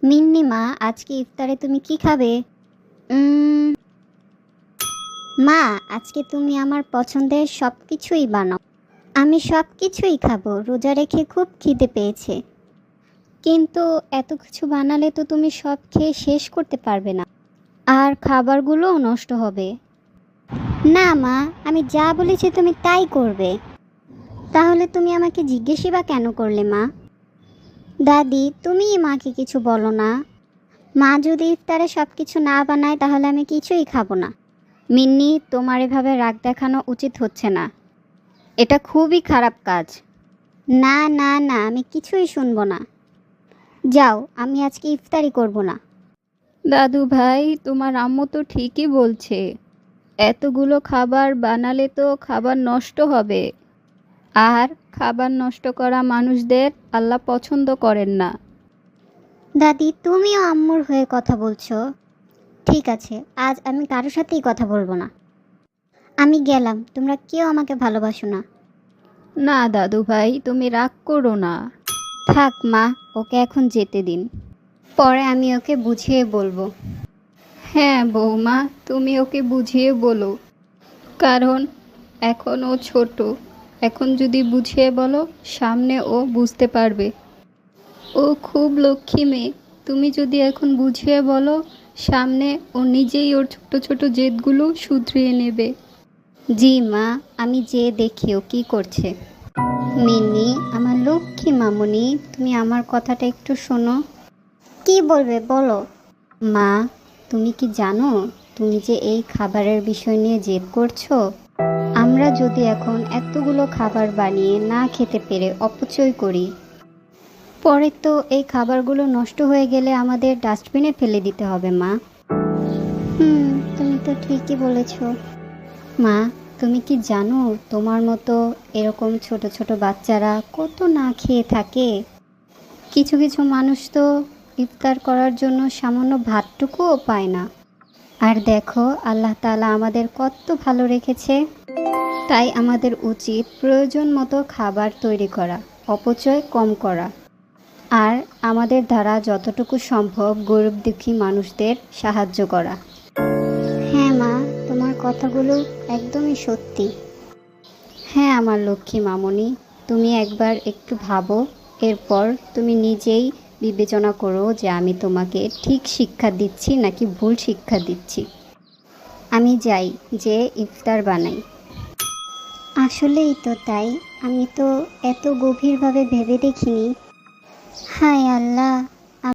মিন্নি মা, আজকে ইফতারে তুমি কি খাবে? উম, মা, আজকে তুমি আমার পছন্দের সব কিছুই বানাও। আমি সব কিছুই খাবো, রোজা রেখে খুব খিদে পেয়েছে। কিন্তু এত কিছু বানালে তো তুমি সব খেয়ে শেষ করতে পারবে না, আর খাবারগুলোও নষ্ট হবে। না মা, আমি যা বলেছি তুমি তাই করবে। তাহলে তুমি আমাকে জিজ্ঞেসই বা কেন করলে মা? দাদি, তুমিই মাকে কিছু বলো না। মা যদি ইফতারে সব কিছু না বানায় তাহলে আমি কিছুই খাবো না। মিন্নি, তোমার এভাবে রাগ দেখানো উচিত হচ্ছে না। এটা খুবই খারাপ কাজ। না না না, আমি কিছুই শুনবো না। যাও, আমি আজকে ইফতারি করব না। দাদু ভাই, তোমার আম্মু তো ঠিকই বলছে। এতগুলো খাবার বানালে তো খাবার নষ্ট হবে। আর খাবার নষ্ট করা মানুষদের আল্লাহ পছন্দ করেন না। দাদি, তুমিও আম্মুর হয়ে কথা বলছো। ঠিক আছে, আজ আমি কারোর সাথেই কথা বলবো না। আমি গেলাম, তোমরা কেউ আমাকে ভালোবাসো না। না দাদু ভাই, তুমি রাগ করো না। থাক মা, ওকে এখন যেতে দিন, পরে আমি ওকে বুঝিয়ে বলবো। হ্যাঁ বৌমা, তুমি ওকে বুঝিয়ে বলো। কারণ এখন ও ছোট। এখন যদি বুঝিয়ে বলো, সামনে ও বুঝতে পারবে। ও খুব লক্ষ্মী মেয়ে। তুমি যদি এখন বুঝিয়ে বলো, সামনে ও নিজেই ওর ছোট ছোট জেদগুলো শুধরিয়ে নেবে। জি মা, আমি যেয়ে দেখি ও কী করছে। মিন্নি, আমার লক্ষ্মী মামুনি, তুমি আমার কথাটা একটু শোনো। কি বলবে বলো। মা, তুমি কি জানো তুমি যে এই খাবারের বিষয় নিয়ে জেদ করছো? আমরা যদি এখন এতগুলো খাবার বানিয়ে না খেতে পেরে অপচয় করি, পরে তো এই খাবারগুলো নষ্ট হয়ে গেলে আমাদের ডাস্টবিনে ফেলে দিতে হবে মা। তুমি তো ঠিকই বলেছো। মা, তুমি কি জানো তোমার মতো এরকম ছোট ছোট বাচ্চারা কত না খেয়ে থাকে? কিছু কিছু মানুষ তো ইফতার করার জন্য সামান্য ভাতটুকুও পায় না। আর দেখো, আল্লাহ তাআলা আমাদের কত ভালো রেখেছে। তাই আমাদের উচিত প্রয়োজন মতো খাবার তৈরি করা, অপচয় কম করা, আর আমাদের দ্বারা যতটুকু সম্ভব গরিব দুঃখী মানুষদের সাহায্য করা। হ্যাঁ মা, তোমার কথাগুলো একদমই সত্যি। হ্যাঁ আমার লক্ষ্মী মামনি, তুমি একবার একটু ভাবো, এরপর তুমি নিজেই বিবেচনা করো যে আমি তোমাকে ঠিক শিক্ষা দিচ্ছি নাকি ভুল শিক্ষা দিচ্ছি। আমি যাই, যে ইফতার বানাই। আসলেই তো তাই, আমি তো এত গভীরভাবে ভেবে দেখিনি। হায় আল্লাহ,